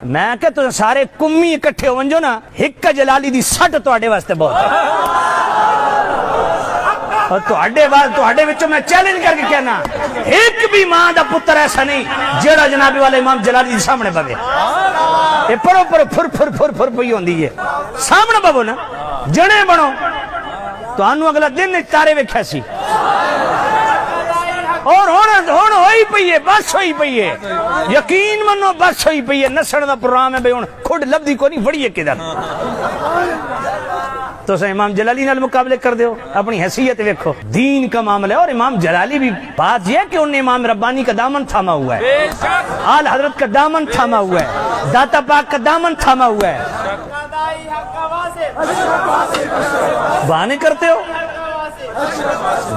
मैं क्या तुम सारे कुम्मी इकट्ठे हो जो ना हिक जलाली दी सट तुहाडे वास्ते बहुत है। और तुहाडे विचों मैं चैलेंज करके कहना एक भी मां दा पुत्र ऐसा नहीं जेड़ा जनाबे वाले इमाम जलाली दे सामने पवे। ये परो परो फुर फुर फुर फुर पई होंदी है सामने पवो ना जने बनो तुहानू अगला दिन तारे वेख्या सी और हुण होई पई है बस होई पई है यकीन मनो बस होई पई है नसण दा प्रोग्राम है भाई हुण खुद लभदी को नहीं वड़िए किधर तो इमाम जलाली नाल मुकाबले कर दो अपनी हैसियत देखो दीन का मामला है। और इमाम जलाली भी बात यह है कि उन्हें इमाम रब्बानी का दामन थामा हुआ है, आल हजरत का दामन थामा हुआ है, दाता पाक का दामन थामा हुआ है। बहाने करते हो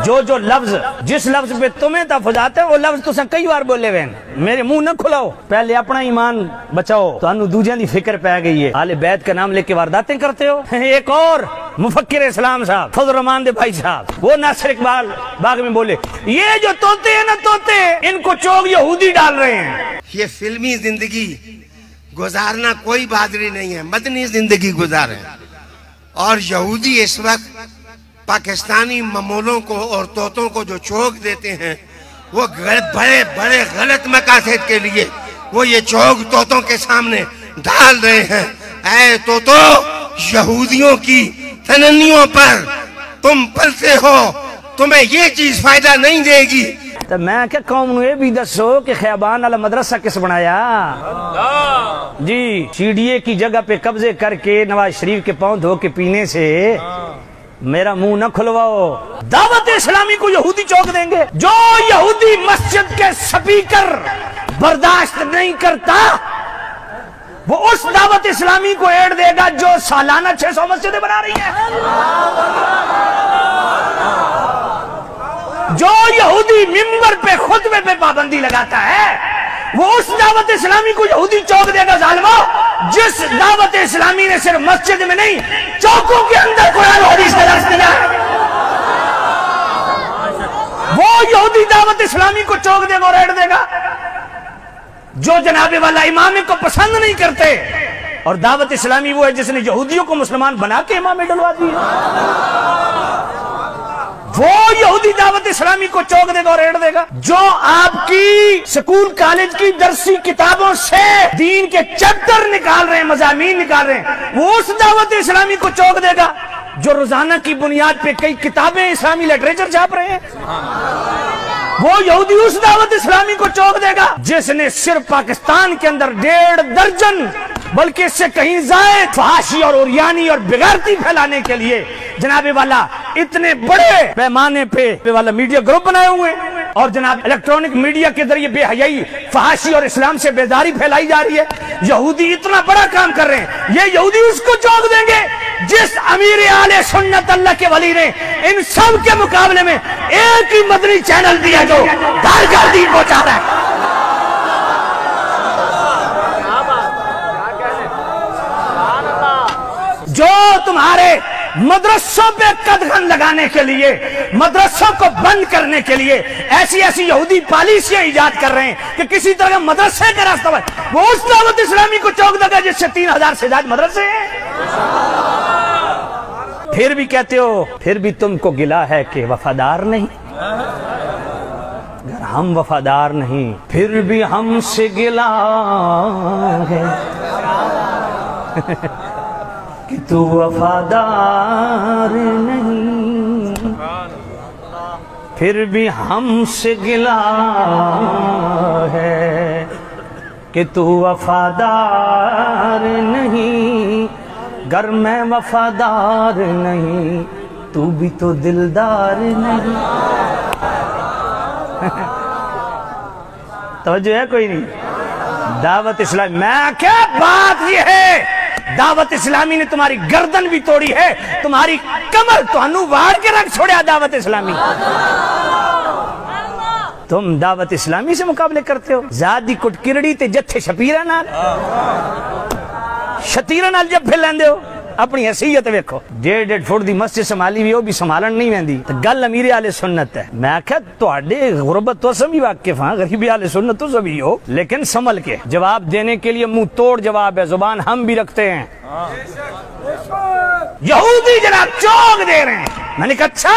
जो लफ्ज जिस लफ्ज पे तुम्हें तफजाते वो लफ्ज तुसा कई बार बोले वे मेरे मुंह न खुलाओ पहले अपना ईमान बचाओ तो दूजिया की फिक्र पै गई है आले बैत का नाम लेके वारदातें करते हो। एक और मुफक्किर इस्लाम साहब फजल रहमान दे भाई साहब वो नासिर इकबाल बाग में बोले ये जो तोते हैं ना तोते इनको चोग यहूदी डाल रहे हैं। ये फिल्मी जिंदगी गुजारना कोई बहादुरी नहीं है, मदनी जिंदगी गुजारे। और यहूदी इस वक्त पाकिस्तानी ममूलों को और तोतों को जो चोग देते हैं वो बड़े बड़े गलत मकासद के लिए वो ये चोग तोतों के सामने डाल रहे हैं। ऐ तोतो यहूदियों की तनन्नियों पर तुम पलते हो, तुम्हें ये चीज फायदा नहीं देगी। तो मैं क्या कौम नूं ये भी दसो कि खैबान वाला मदरसा किस बनाया जी। सीडीए की जगह पे कब्जे करके नवाज शरीफ के पांव धो के पीने से मेरा मुंह न खुलवाओ। दावत इस्लामी को यहूदी चौक देंगे। जो यहूदी मस्जिद के स्पीकर बर्दाश्त नहीं करता वो उस दावत इस्लामी को एड देगा जो सालाना 600 मस्जिदें बना रही है। जो यहूदी मिंबर पे खुतबे पे पाबंदी लगाता है वो उस दावत इस्लामी को यहूदी चौक देगा जालिमो जिस दावत इस्लामी ने सिर्फ मस्जिद में नहीं चौकों के अंदर कुरान और हदीस का दर्स दिया। वो यहूदी दावत इस्लामी को चौक देगा और ऐड देगा जो जनाबे वाला इमाम को पसंद नहीं करते। और दावत इस्लामी वो है जिसने यहूदियों को मुसलमान बना के इमाम डलवा दिए। वो यहूदी दावत इस्लामी को चौक देगा और एड़ देगा जो आपकी स्कूल कॉलेज की दरसी किताबों से दीन के चैप्टर निकाल रहे हैं, मजामीन निकाल रहे हैं, वो उस दावत इस्लामी को चौक देगा जो रोजाना की बुनियाद पे कई किताबें इस्लामी लिटरेचर छाप रहे हैं। वो यहूदी उस दावत इस्लामी को चौक देगा जिसने सिर्फ पाकिस्तान के अंदर 1.5 दर्जन बल्कि इससे कहीं जायद फहाशी और उरियानी और बिगाड़ती फैलाने के लिए जनाबे वाला इतने बड़े पैमाने पे वाला मीडिया ग्रुप बनाए हुए हैं। और जनाब इलेक्ट्रॉनिक मीडिया के जरिए बेहयाई फहाशी और इस्लाम से बेदारी फैलाई जा रही है। यहूदी इतना बड़ा काम कर रहे हैं, ये यहूदी उसको चौक देंगे जिस अमीर आले सुन्नत अल्लाह के वली ने इन सब के मुकाबले में एक ही मदनी चैनल दिया जो घर घर दीन पहुंचा रहा है। जो तुम्हारे मदरसों पे कदगन लगाने के लिए मदरसों को बंद करने के लिए ऐसी ऐसी यहूदी पॉलिसियां इजाद कर रहे हैं कि किसी तरह मदरसे का रास्ता बन वो उस दावत इस्लामी को चौक देगा जिससे 3000 से ज्यादा मदरसे हैं। फिर भी कहते हो फिर भी तुमको गिला है कि वफादार नहीं। अगर हम वफादार नहीं फिर भी हमसे गिला है कि तू वफादार नहीं। फिर भी हमसे गिला है कि तू वफादार नहीं। गर मैं वफादार नहीं तू भी तो दिलदार नहीं। तो जो है कोई नहीं दावत इस्लामी मैं क्या बात ये है दावत इस्लामी ने तुम्हारी गर्दन भी तोड़ी है, तुम्हारी कमर तो वाड़ के रख छोड़ा दावत इस्लामी। तुम दावत इस्लामी से मुकाबले करते हो। ज़ादी कुटकिरड़ी ते जत्थे शतीरा नाल जब फिर लेंदे हो اپنی حیثیت ویکھو 1.5 فٹ دی مسجد سنبھالی بھی وہ بھی سنبھالن نہیں ویندی تے گل امیر اہل سنت ہے. میں آکھیا تواڈے غربت تو سبھی واقف ہاں, غریبی اہل سنت تو سبھی ہو, لیکن سنبھل کے جواب دینے کے لیے منہ توڑ جواب ہے, زبان ہم بھی رکھتے ہیں. یہودی جناب چوک دے رہے ہیں. میں نے کہا اچھا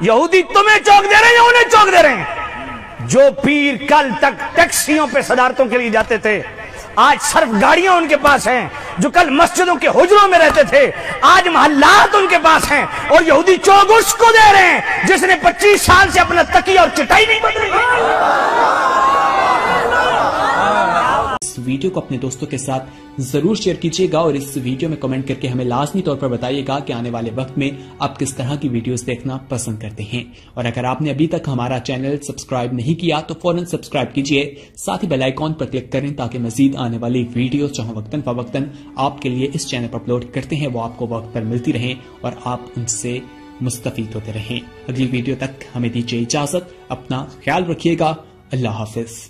یہودی تمہیں چوک دے رہے ہیں یا انہیں چوک دے رہے ہیں؟ جو پیر کل تک ٹیکسیوں پہ صدارتوں کے لیے جاتے تھے آج صرف گاڑیاں ان کے پاس ہیں, جو کل مسجدوں کے حجروں میں رہتے تھے آج محلات ان کے پاس ہیں, اور یہودی چوک اس کو دے رہے ہیں جس نے 25 سال سے اپنا تکیہ اور چٹائی نہیں بدلی. اس ویڈیو کو اپنے دوستوں کے ساتھ ضرور شیئر کیجیے گا, اور اس ویڈیو میں کمنٹ کر کے ہمیں لازمی طور پر بتائیے گا کہ آنے والے وقت میں آپ کس طرح کی ویڈیوز دیکھنا پسند کرتے ہیں. اور اگر آپ نے ابھی تک ہمارا چینل سبسکرائب نہیں کیا تو فوراً سبسکرائب کیجیے, ساتھ ہی بیل آئیکن پر کلک کریں تاکہ مزید آنے والی ویڈیوز جہاں وقتاً فوقتاً آپ کے لیے اس چینل پر اپلوڈ کرتے ہیں وہ آپ کو وقت پر ملتی رہیں اور آپ ان سے مستفید ہوتے رہیں. اگلی ویڈیو تک ہمیں دیجیے اجازت, اپنا خیال رکھیے گا, اللہ حافظ.